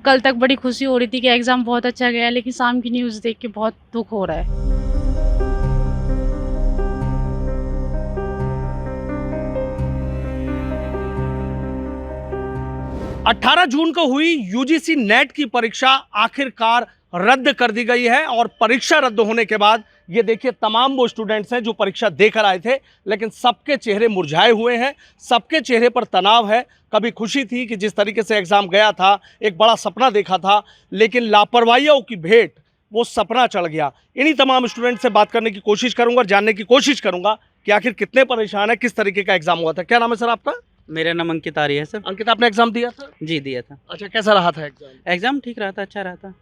कल तक बड़ी खुशी हो रही थी कि एग्ज़ाम बहुत अच्छा गया, लेकिन शाम की न्यूज़ देख के बहुत दुःख हो रहा है। 18 जून को हुई यूजीसी नेट की परीक्षा आखिरकार रद्द कर दी गई है और परीक्षा रद्द होने के बाद ये देखिए तमाम वो स्टूडेंट्स हैं जो परीक्षा देकर आए थे, लेकिन सबके चेहरे मुरझाए हुए हैं, सबके चेहरे पर तनाव है। कभी खुशी थी कि जिस तरीके से एग्जाम गया था, एक बड़ा सपना देखा था, लेकिन लापरवाहियों की भेंट वो सपना चढ़ गया। इन्हीं तमाम स्टूडेंट से बात करने की कोशिश करूंगा और जानने की कोशिश करूंगा कि आखिर कितने परेशान है, किस तरीके का एग्जाम हुआ था। क्या नाम है सर आपका? मेरा नाम अंकित आर्य है सर। अंकित, आपने एग्जाम दिया था? जी दिया था। अच्छा, कैसा रहा था एग्जाम? एग्ज़ाम ठीक रहा था, अच्छा रहा था।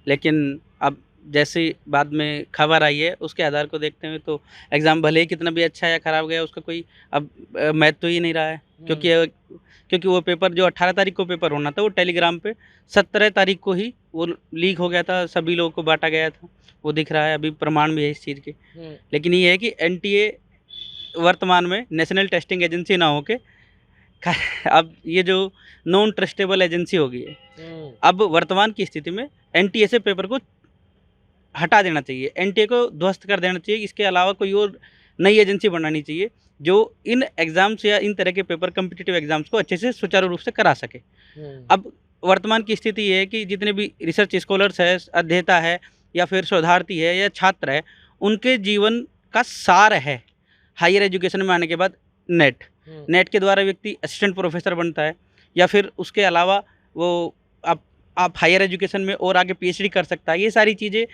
लेकिन अब जैसे बाद में खबर आई है उसके आधार को देखते हुए तो एग्ज़ाम भले ही कितना भी अच्छा या ख़राब गया उसका कोई अब महत्व तो ही नहीं रहा है, क्योंकि वो पेपर जो 18 तारीख को पेपर होना था वो टेलीग्राम पे 17 तारीख को ही वो लीक हो गया था, सभी लोगों को बांटा गया था। वो दिख रहा है, अभी प्रमाण भी है इस चीज़ के। लेकिन ये है कि एनटीए वर्तमान में नेशनल टेस्टिंग एजेंसी ना होके अब ये जो नॉन ट्रस्टेबल एजेंसी हो गई है। अब वर्तमान की स्थिति में एनटीए से पेपर को हटा देना चाहिए, एनटीए को ध्वस्त कर देना चाहिए। इसके अलावा कोई और नई एजेंसी बनानी चाहिए जो इन एग्ज़ाम्स या इन तरह के पेपर कम्पिटिटिव एग्ज़ाम्स को अच्छे से सुचारू रूप से करा सके। अब वर्तमान की स्थिति ये है कि जितने भी रिसर्च स्कॉलर्स है, अध्येता है या फिर शोधार्थी है या छात्र है, उनके जीवन का सार है हायर एजुकेशन में आने के बाद नेट के द्वारा व्यक्ति असिस्टेंट प्रोफेसर बनता है या फिर उसके अलावा वो आप हायर एजुकेशन में और आगे पीएचडी कर सकता है। ये सारी चीज़ें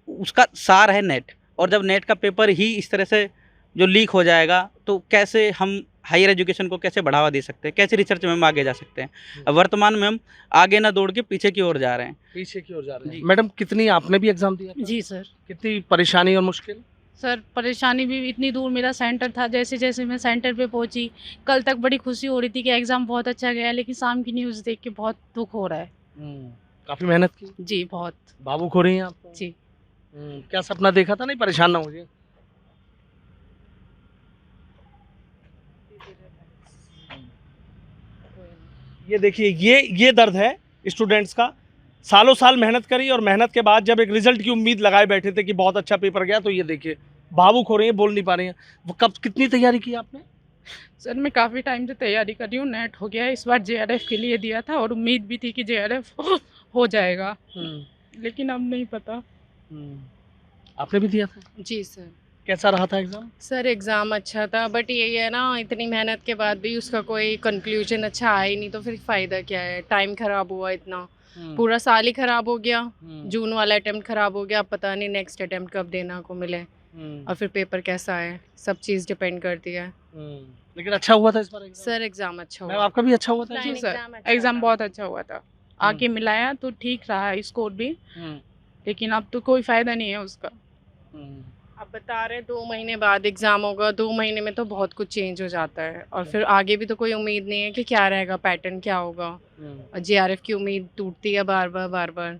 उसका सार है नेट। और जब नेट का पेपर ही इस तरह से जो लीक हो जाएगा तो कैसे हम हायर एजुकेशन को कैसे बढ़ावा दे सकते हैं, कैसे रिसर्च में हम आगे जा सकते हैं। अब वर्तमान में हम आगे ना दौड़ के पीछे की ओर जा रहे हैं। पीछे की ओर जा रहे हैं। मैडम, कितनी आपने भी एग्जाम दिया था? जी सर। कितनी परेशानी और मुश्किल? सर परेशानी भी इतनी दूर मेरा सेंटर था, जैसे जैसे मैं सेंटर पे पहुंची, कल तक बड़ी खुशी हो रही थी कि एग्ज़ाम बहुत अच्छा गया, लेकिन शाम की न्यूज़ देख के बहुत दुःख हो रहा है। काफी मेहनत की? जी बहुत। भावुक हो रही हैं आप? जी। क्या सपना देखा था? नहीं, परेशान ना होइए। ये देखिए, ये दर्द है स्टूडेंट्स का। सालों साल मेहनत करी और मेहनत के बाद जब एक रिजल्ट की उम्मीद लगाए बैठे थे कि बहुत अच्छा पेपर गया, तो ये देखिए भावुक हो रही है, बोल नहीं पा रही हैं। वो कब कितनी तैयारी की आपने? सर मैं काफ़ी टाइम से तैयारी कर रही हूँ, नेट हो गया है, इस बार जेआरएफ के लिए दिया था और उम्मीद भी थी कि जेआरएफ हो जाएगा, लेकिन अब नहीं पता। आपने भी दिया था? जी सर। कैसा रहा था एग्जाम? सर एग्ज़ाम अच्छा था, बट यही है ना, इतनी मेहनत के बाद भी उसका कोई कंक्लूजन अच्छा आया ही नहीं, तो फिर फ़ायदा क्या है। टाइम ख़राब हुआ इतना, पूरा साल ही ख़राब हो गया। जून वाला अटेम्प्ट ख़राब हो गया, अब पता नहीं नेक्स्ट अटेम्प्ट कब देना को मिले और फिर पेपर कैसा है, सब चीज़ डिपेंड करती है। लेकिन अच्छा हुआ था इस बार एग्जाम? सर एग्ज़ाम अच्छा हुआ। आपका भी अच्छा हुआ था? जी सर, एग्ज़ाम बहुत अच्छा हुआ था। आके मिलाया तो ठीक रहा स्कोर भी, लेकिन अब तो कोई फ़ायदा नहीं है उसका। अब बता रहे 2 महीने बाद एग्ज़ाम होगा, 2 महीने में तो बहुत कुछ चेंज हो जाता है और फिर आगे भी तो कोई उम्मीद नहीं है कि क्या रहेगा, पैटर्न क्या होगा। और जेआरएफ की उम्मीद टूटती है बार बार,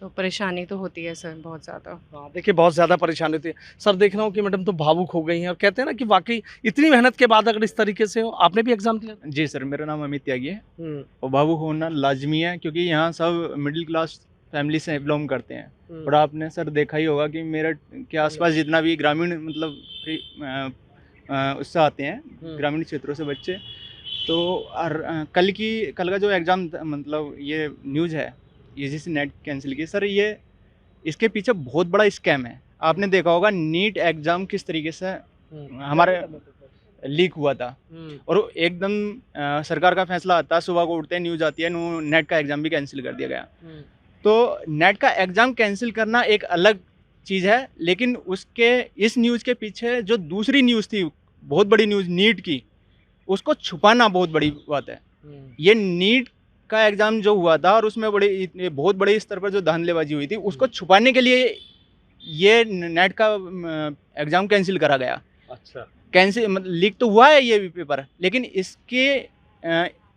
तो परेशानी तो होती है सर बहुत ज़्यादा। हाँ, देखिए बहुत ज़्यादा परेशानी होती है सर। देख रहा हूँ कि मैडम तो भावुक हो गई हैं और कहते हैं ना कि वाकई इतनी मेहनत के बाद अगर इस तरीके से हो। आपने भी एग्जाम दिया? जी सर, मेरा नाम अमित त्यागी है और भावुक होना लाजमी है, क्योंकि यहाँ सब मिडिल क्लास फैमिली से बिलोंग करते हैं। और आपने सर देखा ही होगा कि मेरठ के आसपास जितना भी ग्रामीण मतलब उससे आते हैं, ग्रामीण क्षेत्रों से बच्चे, तो कल का जो एग्ज़ाम मतलब ये न्यूज़ है यूजीसी नेट कैंसिल की, सर ये इसके पीछे बहुत बड़ा स्कैम है। आपने देखा होगा नीट एग्ज़ाम किस तरीके से हमारे लीक हुआ था और एकदम सरकार का फैसला आता है, सुबह को उठते हैं न्यूज़ आती है नेट का एग्ज़ाम भी कैंसिल कर दिया गया। तो नेट का एग्ज़ाम कैंसिल करना एक अलग चीज़ है, लेकिन उसके इस न्यूज़ के पीछे जो दूसरी न्यूज़ थी, बहुत बड़ी न्यूज़ नीट की, उसको छुपाना बहुत बड़ी बात है। ये नीट का एग्ज़ाम जो हुआ था और उसमें बहुत बड़े स्तर पर जो धांधलेबाजी हुई थी, उसको छुपाने के लिए ये नेट का एग्ज़ाम कैंसिल करा गया। अच्छा, कैंसिल मतलब लीक तो हुआ है ये पेपर, लेकिन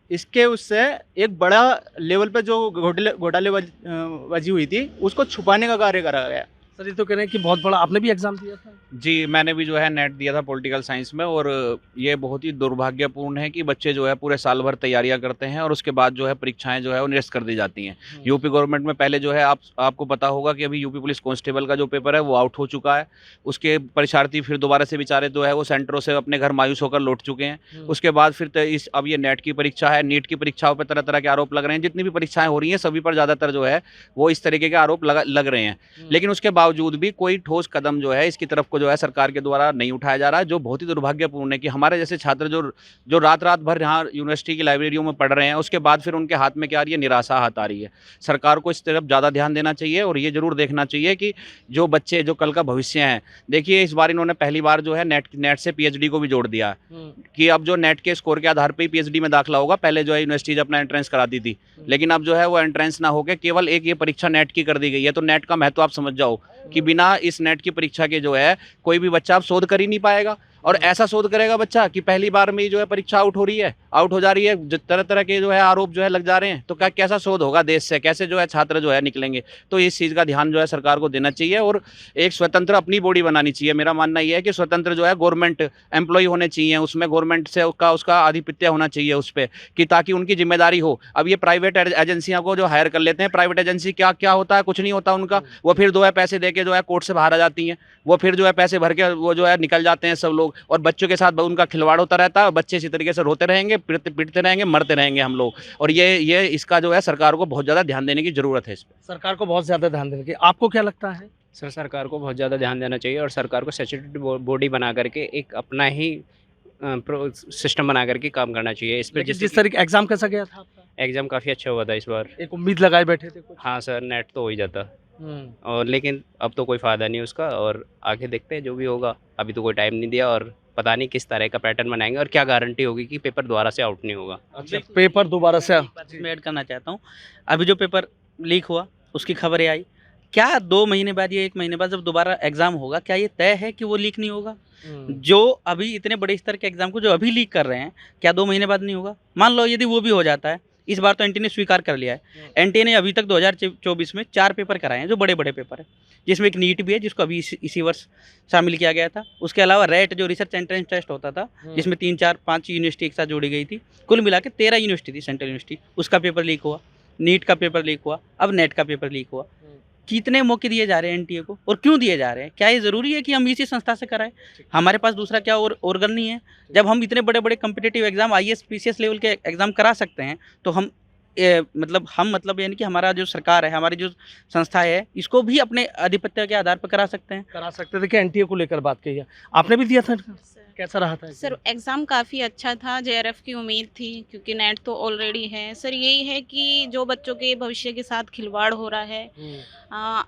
इसके उससे एक बड़ा लेवल पे जो घोटालेबाजी हुई थी उसको छुपाने का कार्य करा गया। सर ये तो कह रहे हैं कि बहुत बड़ा, आपने भी एग्जाम दिया था? जी, मैंने भी जो है नेट दिया था पॉलिटिकल साइंस में, और ये बहुत ही दुर्भाग्यपूर्ण है कि बच्चे जो है पूरे साल भर तैयारियां करते हैं और उसके बाद जो है परीक्षाएं जो है वो निरस्त कर दी जाती हैं। यूपी गवर्नमेंट में पहले जो है आपको पता होगा कि अभी यूपी पुलिस कांस्टेबल का जो पेपर है वो आउट हो चुका है। उसके परीक्षार्थी फिर दोबारा से बेचारे जो है वो सेंटरों से अपने घर मायूस होकर लौट चुके हैं। उसके बाद फिर अब ये नेट की परीक्षा है, नीट की परीक्षाओं पर तरह तरह के आरोप लग रहे हैं। जितनी भी परीक्षाएं हो रही हैं सभी पर ज़्यादातर जो है वो इस तरीके के आरोप लग रहे हैं। लेकिन उसके बावजूद भी कोई ठोस कदम जो है इसकी तरफ को जो है सरकार के द्वारा नहीं उठाया जा रहा है, जो बहुत ही दुर्भाग्यपूर्ण है कि हमारे जैसे छात्र जो रात भर यहाँ यूनिवर्सिटी की लाइब्रेरियों में पढ़ रहे हैं, उसके बाद फिर उनके हाथ में क्या आ रही है, निराशा हाथ आ रही है। सरकार को इस तरफ ज़्यादा ध्यान देना चाहिए और ये जरूर देखना चाहिए कि जो बच्चे जो कल का भविष्य हैं, देखिए इस बार इन्होंने पहली बार जो है नेट से पीएचडी को भी जोड़ दिया कि अब जो नेट के स्कोर के आधार पर ही पीएचडी में दाखिला होगा। पहले जो है यूनिवर्सिटीज अपना एंट्रेंस कराती थी, लेकिन अब जो है वो एंट्रेंस ना होकर केवल एक ये परीक्षा नेट की कर दी गई है। तो नेट का महत्व आप समझ जाओ कि बिना इस नेट की परीक्षा के जो है कोई भी बच्चा अब शोध कर ही नहीं पाएगा। और ऐसा शोध करेगा बच्चा कि पहली बार में ही जो है परीक्षा आउट हो जा रही है, तरह तरह के जो है आरोप जो है लग जा रहे हैं। तो कैसा शोध होगा देश से, कैसे जो है छात्र जो है निकलेंगे। तो इस चीज़ का ध्यान जो है सरकार को देना चाहिए और एक स्वतंत्र अपनी बॉडी बनानी चाहिए। मेरा मानना यह है कि स्वतंत्र जो है गवर्नमेंट एम्प्लॉय होने चाहिए, उसमें गवर्नमेंट से उसका आधिपत्य होना चाहिए उस पर, कि ताकि उनकी जिम्मेदारी हो। अब ये प्राइवेट एजेंसियों को जो हायर कर लेते हैं, प्राइवेट एजेंसी क्या होता है, कुछ नहीं होता उनका। वो फिर जो है पैसे दे के जो है कोर्ट से बाहर आ जाती हैं, वो फिर जो है पैसे भर के वो जो है निकल जाते हैं सब लोग, और बच्चों के साथ उनका खिलवाड़ होता रहता है और बच्चे इसी तरीके से रोते रहेंगे, पिटते रहेंगे, मरते रहेंगे हम लोग। और ये इसका जो है सरकार को बहुत ज़्यादा ध्यान देने की ज़रूरत है। इस पर सरकार को बहुत ज़्यादा ध्यान देने की, आपको क्या लगता है? सर सरकार को बहुत ज़्यादा ध्यान देना चाहिए और सरकार को स्टैट्यूटरी बॉडी बना करके एक अपना ही सिस्टम बना करके काम करना चाहिए इस पर। जिस तरीके एग्जाम कैसा गया था आपका? एग्ज़ाम काफ़ी अच्छा हुआ था इस बार। एक उम्मीद लगाए बैठे थे कुछ? हाँ सर, नेट तो हो ही जाता और लेकिन अब तो कोई फ़ायदा नहीं उसका, और आगे देखते हैं जो भी होगा। अभी तो कोई टाइम नहीं दिया और पता नहीं किस तरह का पैटर्न बनाएंगे और क्या गारंटी होगी कि पेपर दोबारा से आउट नहीं होगा। अच्छा, पेपर दोबारा से मैं ऐड करना चाहता हूँ। अभी जो पेपर लीक हुआ उसकी खबरें आई, क्या 2 महीने बाद या 1 महीने बाद जब दोबारा एग्जाम होगा, क्या ये तय है कि वो लीक नहीं होगा? जो अभी इतने बड़े स्तर के एग्जाम को जो अभी लीक कर रहे हैं, क्या 2 महीने बाद नहीं होगा? मान लो यदि वो भी हो जाता है, इस बार तो एनटीए ने स्वीकार कर लिया है। एनटीए ने अभी तक 2024 में 4 पेपर कराए हैं जो बड़े बड़े पेपर हैं, जिसमें एक नीट भी है जिसको अभी इसी वर्ष शामिल किया गया था। उसके अलावा रेट जो रिसर्च एंट्रेंस टेस्ट होता था, जिसमें 3, 4, 5 यूनिवर्सिटी एक साथ जोड़ी गई थी, कुल मिला के 13 यूनिवर्सिटी थी सेंट्रल यूनिवर्सिटी, उसका पेपर लीक हुआ। नीट का पेपर लीक हुआ, अब नेट का पेपर लीक हुआ। कितने मौके दिए जा रहे हैं एनटीए को और क्यों दिए जा रहे हैं? क्या ये ज़रूरी है कि हम इसी संस्था से कराएं? हमारे पास दूसरा क्या ऑर्गन नहीं है? जब हम इतने बड़े बड़े competitive exam IAS PCS level के एग्जाम करा सकते हैं, तो हम मतलब यानी कि हमारा जो सरकार है, हमारी जो संस्था है, इसको भी अपने आधिपत्य के आधार पर करा सकते हैं। देखिए एनटीए को लेकर बात कही है, आपने भी दिया था, कैसा रहा था? सर एग्ज़ाम काफ़ी अच्छा था, JRF की उम्मीद थी क्योंकि नेट तो ऑलरेडी है। सर यही है कि जो बच्चों के भविष्य के साथ खिलवाड़ हो रहा है,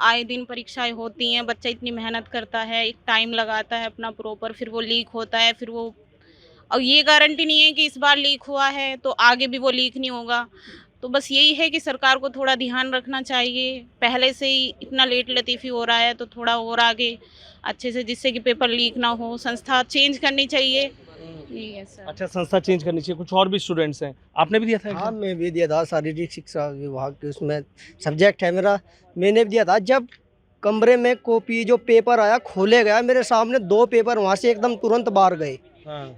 आए दिन परीक्षाएं होती हैं, बच्चा इतनी मेहनत करता है, एक टाइम लगाता है अपना प्रॉपर, फिर वो लीक होता है, फिर वो और ये गारंटी नहीं है कि इस बार लीक हुआ है तो आगे भी वो लीक नहीं होगा। तो बस यही है कि सरकार को थोड़ा ध्यान रखना चाहिए, पहले से ही इतना लेट लतीफ़ी हो रहा है तो थोड़ा और आगे अच्छे से, जिससे कि पेपर लीक ना हो। संस्था चेंज करनी चाहिए। यही है सर। अच्छा, संस्था चेंज करनी चाहिए। कुछ और भी स्टूडेंट्स हैं, आपने भी दिया था? हाँ, मैं भी दिया था, शारीरिक शिक्षा विभाग के उसमें सब्जेक्ट है मेरा, मैंने भी दिया था। जब कमरे में कॉपी जो पेपर आया खोले गया, मेरे सामने 2 पेपर वहाँ से एकदम तुरंत बाहर गए।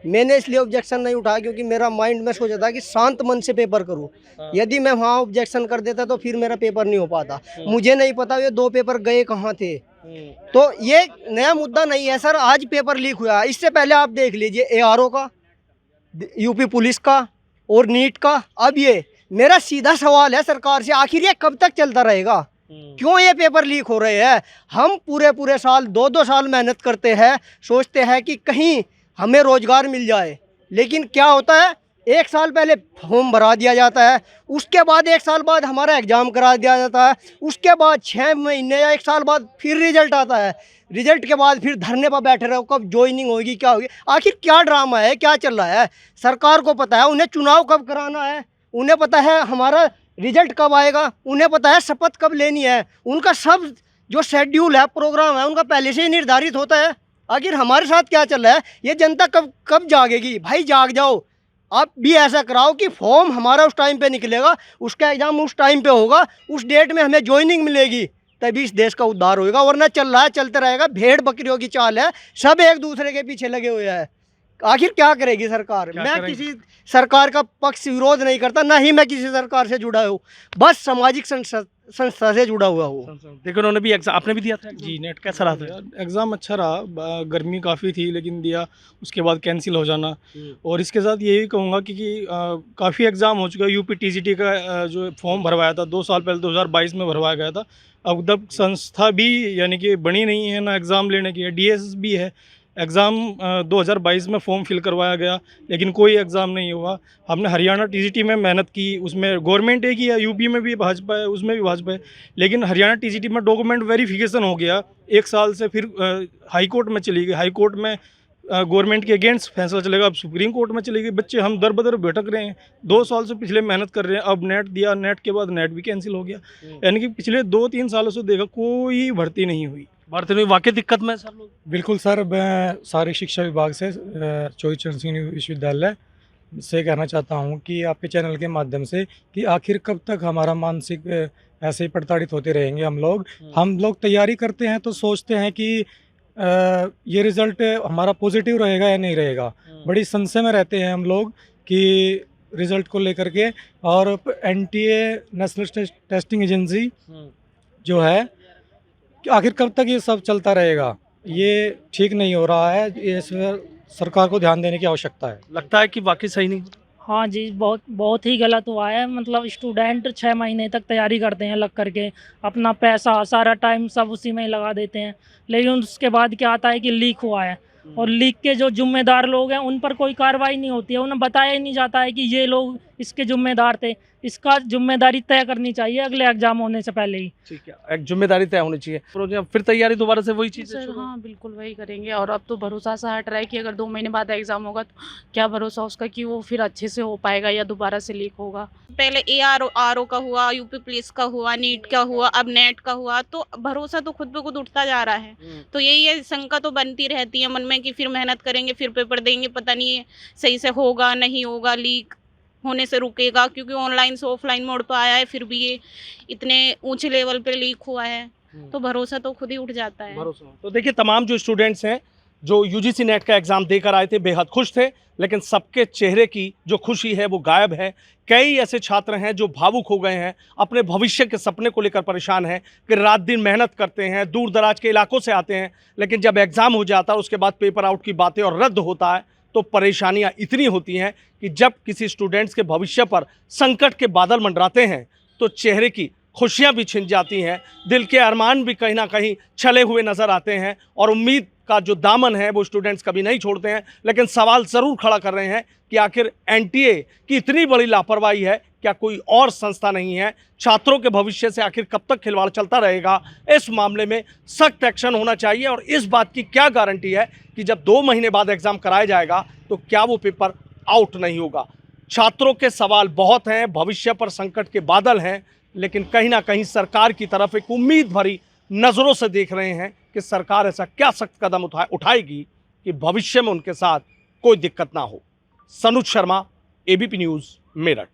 मैंने इसलिए ऑब्जेक्शन नहीं उठाया क्योंकि मेरा माइंड में सोचा था कि शांत मन से पेपर करूं। यदि मैं वहाँ ऑब्जेक्शन कर देता तो फिर मेरा पेपर नहीं हो पाता। मुझे नहीं पता ये 2 पेपर गए कहाँ थे। तो ये नया मुद्दा नहीं है सर, आज पेपर लीक हुआ। इससे पहले आप देख लीजिए ARO का, यूपी पुलिस का और नीट का। अब ये मेरा सीधा सवाल है सरकार से, आखिर ये कब तक चलता रहेगा? क्यों ये पेपर लीक हो रहे हैं? हम पूरे साल 2-2 साल मेहनत करते हैं, सोचते हैं कि कहीं हमें रोजगार मिल जाए, लेकिन क्या होता है, 1 साल पहले फॉर्म भरा दिया जाता है, उसके बाद 1 साल बाद हमारा एग्ज़ाम करा दिया जाता है, उसके बाद 6 महीने या 1 साल बाद फिर रिजल्ट आता है, रिजल्ट के बाद फिर धरने पर बैठे रहो, कब ज्वाइनिंग होगी, क्या होगी। आखिर क्या ड्रामा है, क्या चल रहा है? सरकार को पता है उन्हें चुनाव कब कराना है, उन्हें पता है हमारा रिजल्ट कब आएगा, उन्हें पता है शपथ कब लेनी है, उनका सब जो शेड्यूल है, प्रोग्राम है, उनका पहले से ही निर्धारित होता है। आखिर हमारे साथ क्या चल रहा है? ये जनता कब जागेगी? भाई जाग जाओ, आप भी ऐसा कराओ कि फॉर्म हमारा उस टाइम पे निकलेगा, उसका एग्ज़ाम उस टाइम पे होगा, उस डेट में हमें ज्वाइनिंग मिलेगी। तभी इस देश का उद्धार होगा, वरना चल रहा है चलते रहेगा, भेड़ बकरियों की चाल है, सब एक दूसरे के पीछे लगे हुए हैं। आखिर क्या करेगी सरकार? मैं किसी सरकार का पक्ष विरोध नहीं करता, ना ही मैं किसी सरकार से जुड़ा हूँ, बस सामाजिक संस्था से जुड़ा हुआ हूँ। देखो उन्होंने भी एग्जाम, आपने भी दिया था जी नेट कैसा रहा था? एग्ज़ाम अच्छा रहा, गर्मी काफ़ी थी लेकिन दिया, उसके बाद कैंसिल हो जाना। और इसके साथ यही कहूँगा कि काफ़ी एग्ज़ाम हो चुका है। यूपी टीजीटी का जो फॉर्म भरवाया था 2 साल पहले 2022 में भरवाया गया था, अब तक संस्था भी यानी कि बनी नहीं है, ना एग्ज़ाम लेने की है। डीएस भी है, एग्ज़ाम 2022 में फॉर्म फिल करवाया गया लेकिन कोई एग्ज़ाम नहीं हुआ। हमने हरियाणा टीजीटी में मेहनत की, उसमें गवर्नमेंट एक ही है, यूपी में भी भाजपा है, उसमें भी भाजपा है, लेकिन हरियाणा टीजीटी में डॉक्यूमेंट वेरिफिकेशन हो गया 1 साल से, फिर हाई कोर्ट में चली गई, हाई कोर्ट में गवर्नमेंट के अगेंस्ट फैसला चलेगा, अब सुप्रीम कोर्ट में चली गई। बच्चे हम दर बदर भटक रहे हैं, 2 साल से पिछले मेहनत कर रहे हैं, अब नेट दिया, नेट के बाद नेट भी कैंसिल हो गया, यानी कि पिछले 2-3 सालों से देखा कोई भर्ती नहीं हुई। भर्ती नहीं, वाकई दिक्कत में सब लोग। बिल्कुल सर, मैं सारी शिक्षा विभाग से चौधरी चरण सिंह विश्वविद्यालय से कहना चाहता हूँ कि आपके चैनल के माध्यम से कि आखिर कब तक हमारा मानसिक ऐसे ही प्रताड़ित होते रहेंगे हम लोग तैयारी करते हैं तो सोचते हैं कि ये रिज़ल्ट हमारा पॉजिटिव रहेगा या नहीं रहेगा, बड़ी संशय में रहते हैं हम लोग कि रिज़ल्ट को लेकर के। और एनटीए नेशनल टेस्टिंग एजेंसी जो है, आखिर कब तक ये सब चलता रहेगा, ये ठीक नहीं हो रहा है, इस पर सरकार को ध्यान देने की आवश्यकता है। लगता है कि वाकई सही नहीं? हाँ जी, बहुत ही गलत हुआ है। मतलब स्टूडेंट 6 महीने तक तैयारी करते हैं लग करके, अपना पैसा सारा टाइम सब उसी में ही लगा देते हैं, लेकिन उसके बाद क्या आता है कि लीक हुआ है, और लीक के जो जिम्मेदार लोग हैं उन पर कोई कार्रवाई नहीं होती है, उन्हें बताया ही नहीं जाता है कि ये लोग इसके जिम्मेदार थे। इसका जिम्मेदारी तय करनी चाहिए अगले एग्जाम होने से पहले ही। ठीक है, एक जिम्मेदारी तय होनी चाहिए। फिर तैयारी दोबारा से वही चीज़ सर हाँ बिल्कुल वही करेंगे, और अब तो भरोसा सा हट रहा है कि अगर 2 महीने बाद एग्जाम होगा तो क्या भरोसा उसका कि वो फिर अच्छे से हो पाएगा या दोबारा से लीक होगा। पहले ARO का हुआ, यूपी पुलिस का हुआ, नीट का हुआ, अब नेट का हुआ, तो भरोसा तो खुद पे खुद उठता जा रहा है। तो यही है, शंका तो बनती रहती है मन में कि फिर मेहनत करेंगे, फिर पेपर देंगे, पता नहीं सही से होगा नहीं होगा, लीक होने से रुकेगा, क्योंकि ऑनलाइन से ऑफलाइन मोड पर आया है, फिर भी ये इतने ऊंचे लेवल पे लीक हुआ है, तो भरोसा तो खुद ही उठ जाता है। तो देखिए, तमाम जो स्टूडेंट्स हैं जो यूजीसी नेट का एग्जाम देकर आए थे बेहद खुश थे, लेकिन सबके चेहरे की जो खुशी है वो गायब है। कई ऐसे छात्र हैं जो भावुक हो गए हैं, अपने भविष्य के सपने को लेकर परेशान हैं कि रात दिन मेहनत करते हैं, दूर दराज के इलाकों से आते हैं, लेकिन जब एग्ज़ाम हो जाता है उसके बाद पेपर आउट की बातें और रद्द होता है तो परेशानियां इतनी होती हैं कि जब किसी स्टूडेंट्स के भविष्य पर संकट के बादल मंडराते हैं तो चेहरे की खुशियां भी छिन जाती हैं, दिल के अरमान भी कहीं ना कहीं छले हुए नज़र आते हैं, और उम्मीद का जो दामन है वो स्टूडेंट्स कभी नहीं छोड़ते हैं। लेकिन सवाल ज़रूर खड़ा कर रहे हैं कि आखिर एनटीए की इतनी बड़ी लापरवाही है, क्या कोई और संस्था नहीं है? छात्रों के भविष्य से आखिर कब तक खिलवाड़ चलता रहेगा? इस मामले में सख्त एक्शन होना चाहिए, और इस बात की क्या गारंटी है कि जब 2 महीने बाद एग्ज़ाम कराया जाएगा तो क्या वो पेपर आउट नहीं होगा? छात्रों के सवाल बहुत हैं, भविष्य पर संकट के बादल हैं, लेकिन कहीं ना कहीं सरकार की तरफ एक उम्मीद भरी नज़रों से देख रहे हैं कि सरकार ऐसा क्या सख्त कदम उठाएगी कि भविष्य में उनके साथ कोई दिक्कत ना हो। Sanuj Sharma, ABP news, Meerut.